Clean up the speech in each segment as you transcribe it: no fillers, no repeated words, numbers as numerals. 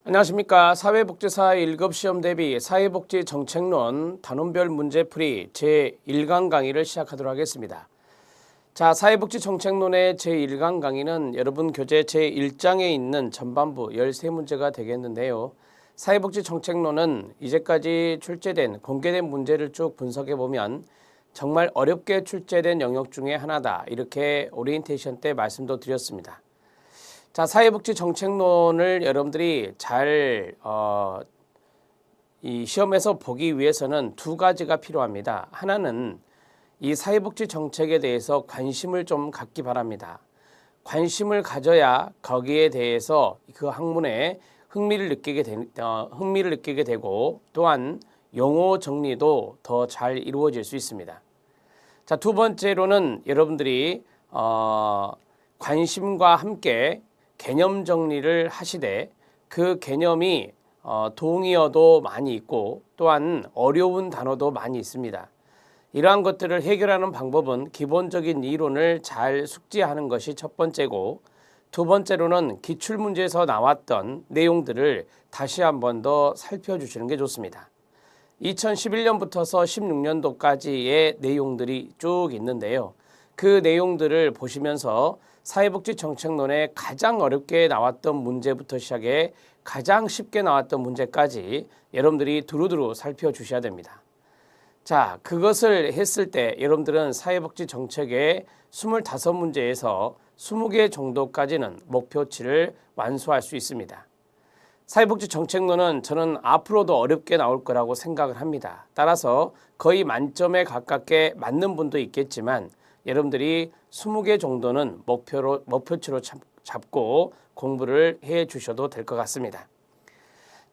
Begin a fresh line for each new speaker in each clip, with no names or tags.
안녕하십니까. 사회복지사 1급 시험 대비 사회복지정책론 단원별 문제풀이 제1강 강의를 시작하도록 하겠습니다. 자, 사회복지정책론의 제1강 강의는 여러분 교재 제1장에 있는 전반부 13문제가 되겠는데요. 사회복지정책론은 이제까지 출제된 공개된 문제를 쭉 분석해보면 정말 어렵게 출제된 영역 중에 하나다, 이렇게 오리엔테이션 때 말씀도 드렸습니다. 자, 사회복지 정책론을 여러분들이 잘 이 시험에서 보기 위해서는 두 가지가 필요합니다. 하나는 이 사회복지 정책에 대해서 관심을 좀 갖기 바랍니다. 관심을 가져야 거기에 대해서 그 학문에 흥미를 느끼게 되고 또한 용어 정리도 더 잘 이루어질 수 있습니다. 자, 두 번째로는 여러분들이 관심과 함께 개념 정리를 하시되 그 개념이 동의어도 많이 있고 또한 어려운 단어도 많이 있습니다. 이러한 것들을 해결하는 방법은 기본적인 이론을 잘 숙지하는 것이 첫 번째고, 두 번째로는 기출문제에서 나왔던 내용들을 다시 한 번 더 살펴주시는 게 좋습니다. 2011년부터서 16년도까지의 내용들이 쭉 있는데요. 그 내용들을 보시면서 사회복지정책론에 가장 어렵게 나왔던 문제부터 시작해 가장 쉽게 나왔던 문제까지 여러분들이 두루두루 살펴주셔야 됩니다. 자, 그것을 했을 때 여러분들은 사회복지정책의 25문제에서 20개 정도까지는 목표치를 완수할 수 있습니다. 사회복지정책론은 저는 앞으로도 어렵게 나올 거라고 생각을 합니다. 따라서 거의 만점에 가깝게 맞는 분도 있겠지만 여러분들이 20개 정도는 목표치로 잡고 공부를 해 주셔도 될 것 같습니다.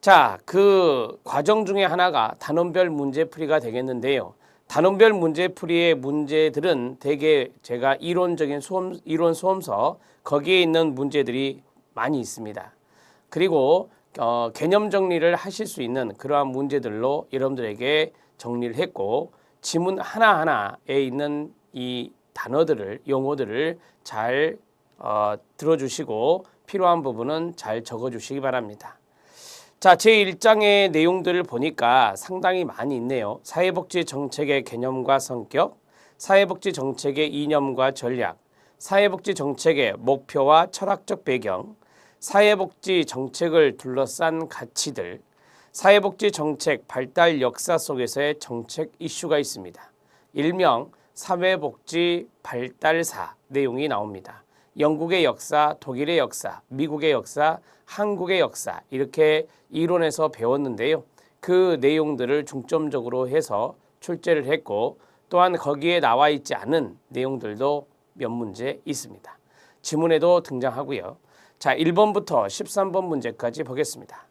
자, 그 과정 중에 하나가 단원별 문제풀이가 되겠는데요. 단원별 문제풀이의 문제들은 대개 제가 이론 수험서 거기에 있는 문제들이 많이 있습니다. 그리고 개념 정리를 하실 수 있는 그러한 문제들로 여러분들에게 정리를 했고, 지문 하나하나에 있는 이 단어들을, 용어들을 잘 들어주시고 필요한 부분은 잘 적어주시기 바랍니다. 자, 제1장의 내용들을 보니까 상당히 많이 있네요. 사회복지 정책의 개념과 성격, 사회복지 정책의 이념과 전략, 사회복지 정책의 목표와 철학적 배경, 사회복지 정책을 둘러싼 가치들, 사회복지 정책 발달 역사 속에서의 정책 이슈가 있습니다. 일명 사회복지 발달사 내용이 나옵니다. 영국의 역사, 독일의 역사, 미국의 역사, 한국의 역사, 이렇게 이론에서 배웠는데요. 그 내용들을 중점적으로 해서 출제를 했고, 또한 거기에 나와 있지 않은 내용들도 몇 문제 있습니다. 지문에도 등장하고요. 자, 1번부터 13번 문제까지 보겠습니다.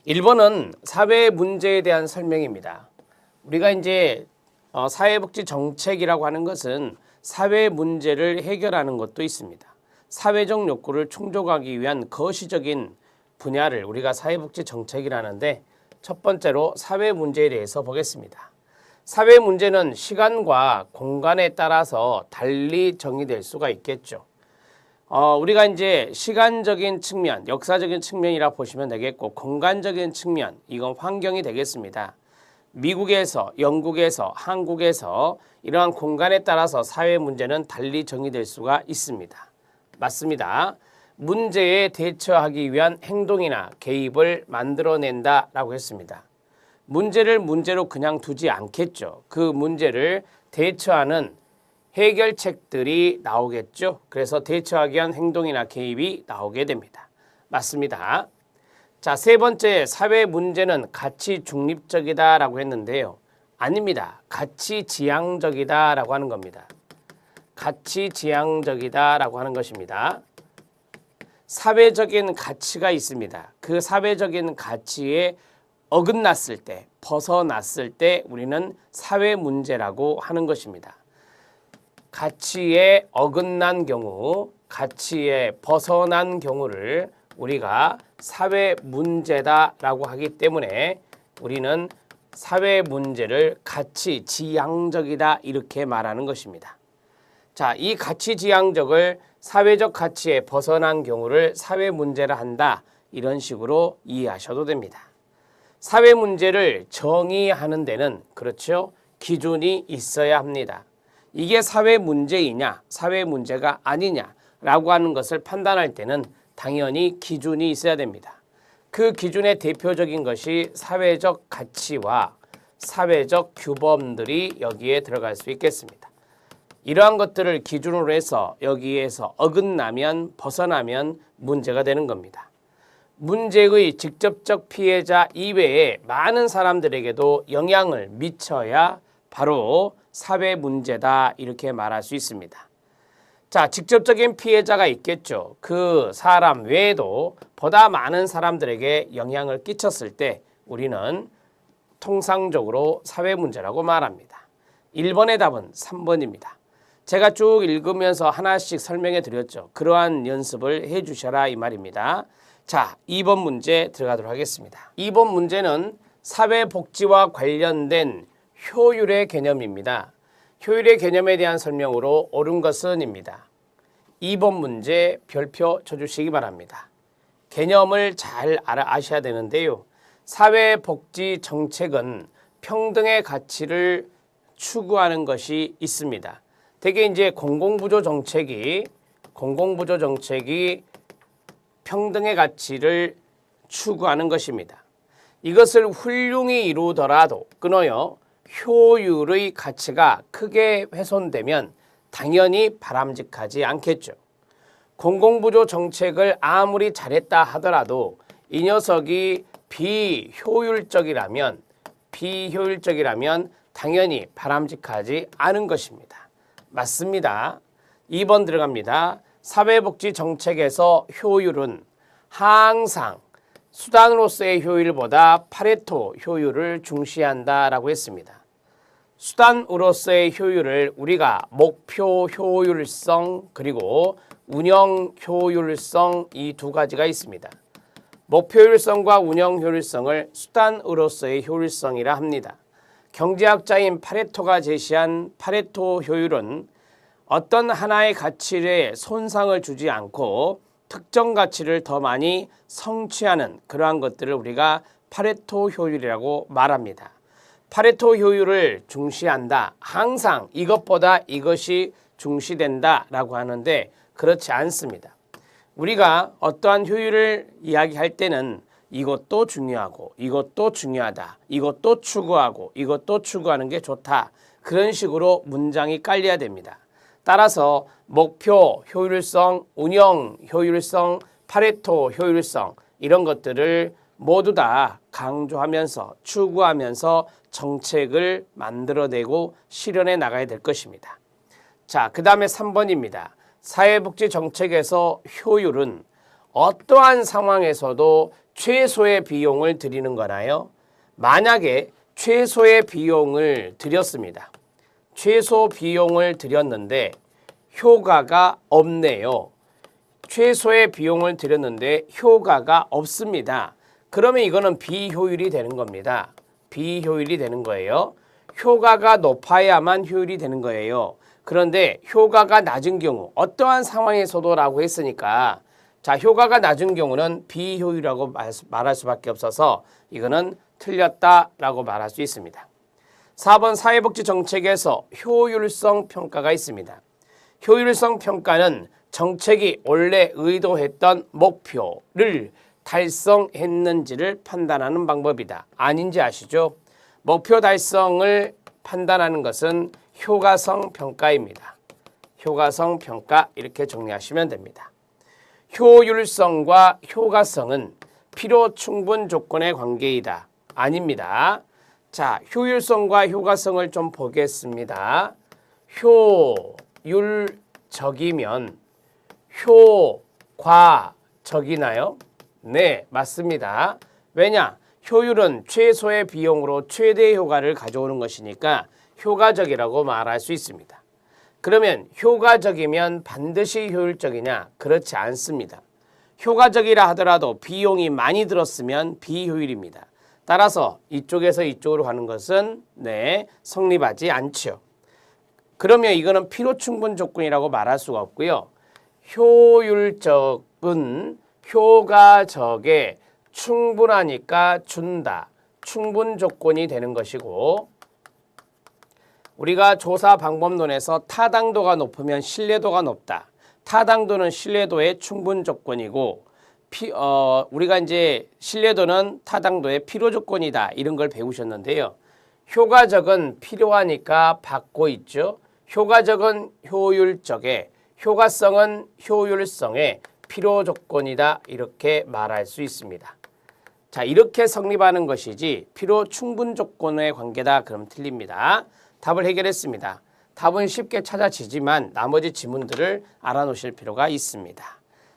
1번은 사회 문제에 대한 설명입니다. 우리가 이제 사회복지 정책이라고 하는 것은 사회 문제를 해결하는 것도 있습니다. 사회적 욕구를 충족하기 위한 거시적인 분야를 우리가 사회복지 정책이라는데, 첫 번째로 사회 문제에 대해서 보겠습니다. 사회 문제는 시간과 공간에 따라서 달리 정의될 수가 있겠죠. 우리가 이제 시간적인 측면, 역사적인 측면이라 보시면 되겠고, 공간적인 측면, 이건 환경이 되겠습니다. 미국에서, 영국에서, 한국에서 이러한 공간에 따라서 사회 문제는 달리 정의될 수가 있습니다. 맞습니다. 문제에 대처하기 위한 행동이나 개입을 만들어낸다라고 했습니다. 문제를 문제로 그냥 두지 않겠죠. 그 문제를 대처하는 해결책들이 나오겠죠. 그래서 대처하기 위한 행동이나 개입이 나오게 됩니다. 맞습니다. 자, 세 번째, 사회 문제는 가치 중립적이다라고 했는데요. 아닙니다. 가치 지향적이다라고 하는 겁니다. 가치 지향적이다라고 하는 것입니다. 사회적인 가치가 있습니다. 그 사회적인 가치에 어긋났을 때, 벗어났을 때 우리는 사회 문제라고 하는 것입니다. 가치에 어긋난 경우, 가치에 벗어난 경우를 우리가 사회 문제다라고 하기 때문에 우리는 사회 문제를 가치 지향적이다 이렇게 말하는 것입니다. 자, 이 가치 지향적을 사회적 가치에 벗어난 경우를 사회 문제라 한다, 이런 식으로 이해하셔도 됩니다. 사회 문제를 정의하는 데는 그렇죠. 기준이 있어야 합니다. 이게 사회 문제이냐, 사회 문제가 아니냐라고 하는 것을 판단할 때는 당연히 기준이 있어야 됩니다. 그 기준의 대표적인 것이 사회적 가치와 사회적 규범들이 여기에 들어갈 수 있겠습니다. 이러한 것들을 기준으로 해서 여기에서 어긋나면 벗어나면 문제가 되는 겁니다. 문제의 직접적 피해자 이외에 많은 사람들에게도 영향을 미쳐야 바로 사회 문제다 이렇게 말할 수 있습니다. 자, 직접적인 피해자가 있겠죠. 그 사람 외에도 보다 많은 사람들에게 영향을 끼쳤을 때 우리는 통상적으로 사회 문제라고 말합니다. 1번의 답은 3번입니다. 제가 쭉 읽으면서 하나씩 설명해 드렸죠. 그러한 연습을 해 주셔라 이 말입니다. 자, 2번 문제 들어가도록 하겠습니다. 2번 문제는 사회복지와 관련된 효율의 개념입니다. 효율의 개념에 대한 설명으로 옳은 것은입니다. 2번 문제 별표 쳐주시기 바랍니다. 개념을 잘 아셔야 되는데요. 사회복지 정책은 평등의 가치를 추구하는 것이 있습니다. 대개 이제 공공부조 정책이 평등의 가치를 추구하는 것입니다. 이것을 훌륭히 이루더라도 끊어요. 효율의 가치가 크게 훼손되면 당연히 바람직하지 않겠죠. 공공부조 정책을 아무리 잘했다 하더라도 이 녀석이 비효율적이라면 당연히 바람직하지 않은 것입니다. 맞습니다. 2번 들어갑니다. 사회복지 정책에서 효율은 항상 수단으로서의 효율보다 파레토 효율을 중시한다라고 했습니다. 수단으로서의 효율을 우리가 목표 효율성 그리고 운영 효율성 이 두 가지가 있습니다. 목표 효율성과 운영 효율성을 수단으로서의 효율성이라 합니다. 경제학자인 파레토가 제시한 파레토 효율은 어떤 하나의 가치에 손상을 주지 않고 특정 가치를 더 많이 성취하는 그러한 것들을 우리가 파레토 효율이라고 말합니다. 파레토 효율을 중시한다. 항상 이것보다 이것이 중시된다라고 하는데 그렇지 않습니다. 우리가 어떠한 효율을 이야기할 때는 이것도 중요하고 이것도 중요하다. 이것도 추구하고 이것도 추구하는 게 좋다. 그런 식으로 문장이 깔려야 됩니다. 따라서 목표 효율성, 운영 효율성, 파레토 효율성 이런 것들을 모두 다 강조하면서 추구하면서 정책을 만들어내고 실현해 나가야 될 것입니다. 자, 그 다음에 3번입니다. 사회복지 정책에서 효율은 어떠한 상황에서도 최소의 비용을 들이는 거나요? 만약에 최소의 비용을 들였습니다. 최소 비용을 들였는데 효과가 없네요. 최소의 비용을 들였는데 효과가 없습니다. 그러면 이거는 비효율이 되는 겁니다. 비효율이 되는 거예요. 효과가 높아야만 효율이 되는 거예요. 그런데 효과가 낮은 경우 어떠한 상황에서도 라고 했으니까 자, 효과가 낮은 경우는 비효율이라고 말할 수밖에 없어서 이거는 틀렸다라고 말할 수 있습니다. 4번 사회복지 정책에서 효율성 평가가 있습니다. 효율성 평가는 정책이 원래 의도했던 목표를 달성했는지를 판단하는 방법이다. 아닌지 아시죠? 목표 달성을 판단하는 것은 효과성 평가입니다. 효과성 평가 이렇게 정리하시면 됩니다. 효율성과 효과성은 필요 충분 조건의 관계이다. 아닙니다. 자, 효율성과 효과성을 좀 보겠습니다. 효율적이면 효과적이나요? 네, 맞습니다. 왜냐? 효율은 최소의 비용으로 최대의 효과를 가져오는 것이니까 효과적이라고 말할 수 있습니다. 그러면 효과적이면 반드시 효율적이냐? 그렇지 않습니다. 효과적이라 하더라도 비용이 많이 들었으면 비효율입니다. 따라서 이쪽에서 이쪽으로 가는 것은 네, 성립하지 않죠. 그러면 이거는 필요 충분 조건이라고 말할 수가 없고요. 효율적은 효과적에 충분하니까 준다. 충분 조건이 되는 것이고 우리가 조사 방법론에서 타당도가 높으면 신뢰도가 높다. 타당도는 신뢰도의 충분 조건이고 우리가 이제 신뢰도는 타당도의 필요 조건이다. 이런 걸 배우셨는데요. 효과적은 필요하니까 받고 있죠. 효과적은 효율적에, 효과성은 효율성의 필요 조건이다. 이렇게 말할 수 있습니다. 자, 이렇게 성립하는 것이지 필요 충분 조건의 관계다. 그럼 틀립니다. 답을 해결했습니다. 답은 쉽게 찾아지지만 나머지 지문들을 알아놓으실 필요가 있습니다.